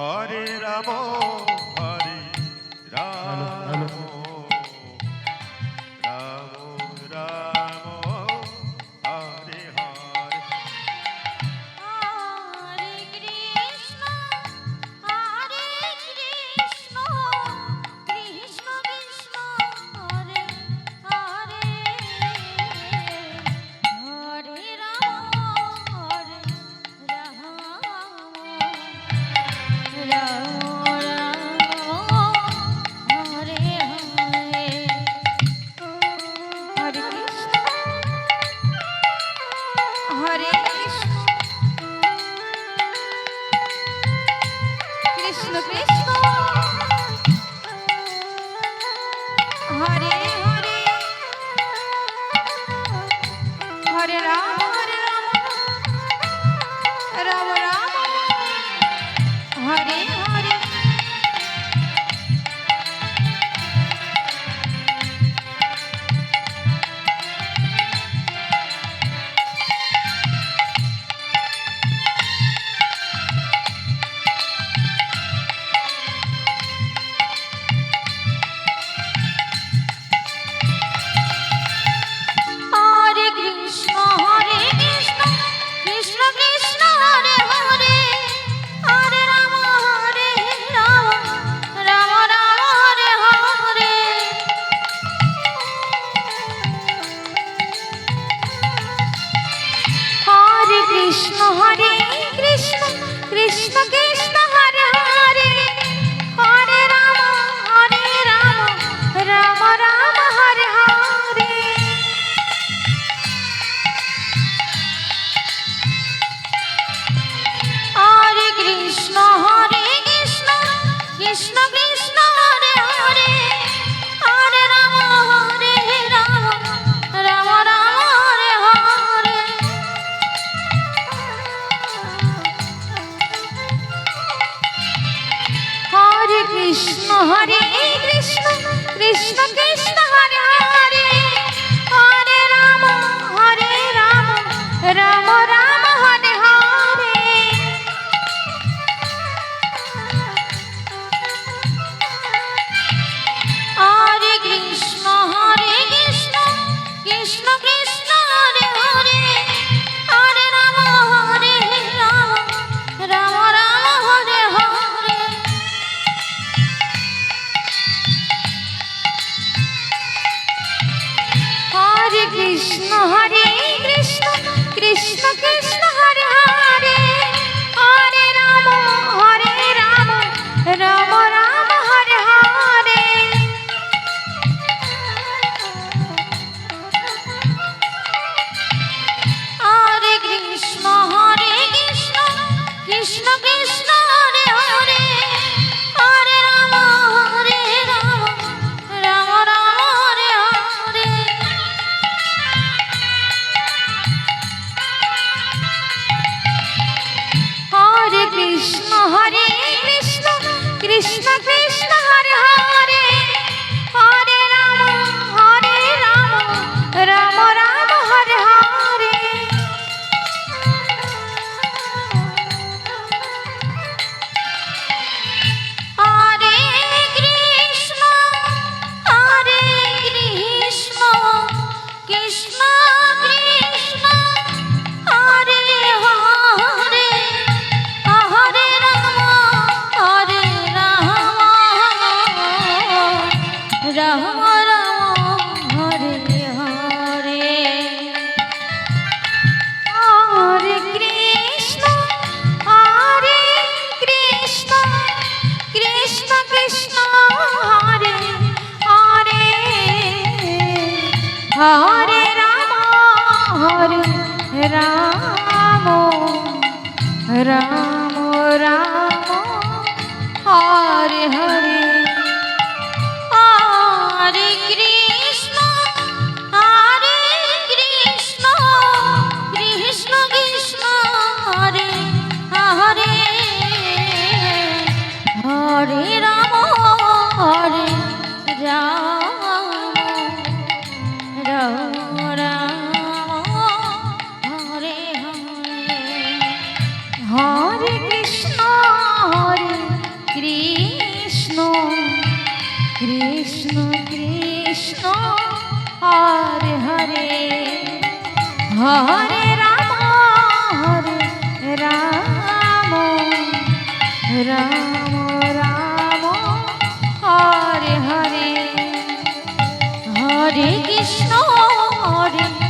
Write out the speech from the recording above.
Hare Ram Hare Ram Ram Ram Hare Hare. Hare Krishna Krishna Krishna Hare Hare, Hare Ram Hare Ram, Ram Ram Hare Hare. Hare Krishna Hare Krishna Krishna Krishna Hare Hare, Hare Ram Ram Ram Hare Hare. Hare Krishna Krishna Krishna Hare Hare, Hare Ram Ram Ram Hare Hare. Hare Krishna Krishna Krishna Hare Hare, Hare Ram Ram Ram Hare Hare. Hare Krishna Krishna Krishna Hare Hare, Hare Ram Ram Ram Hare Hare. Hare Krishna Krishna Krishna Hare Hare, Hare Ram Ram Ram Hare Hare. Hare Krishna Krishna Krishna Hare Hare, Hare Ram Ram Ram Hare Hare. Hare Krishna Krishna Krishna Hare Hare, Hare Ram Ram Ram Hare Hare. Hare Krishna Krishna Krishna Hare Hare, Hare Ram Ram Ram Hare Hare. Hare Krishna Krishna Krishna Hare Hare, Hare Ram Ram Ram Hare Hare. Hare Krishna Krishna Krishna Hare Hare, Hare Ram Ram Ram Hare Hare. Hare Krishna Krishna Krishna Hare Hare, Hare Ram Ram Ram Hare Hare. Hare Krishna Krishna Krishna Hare Hare, Hare Ram Ram Ram Hare Hare. Hare Krishna Krishna Krishna Hare Hare Hare Ram Ram Ram Hare Hare Hare Krishna Hare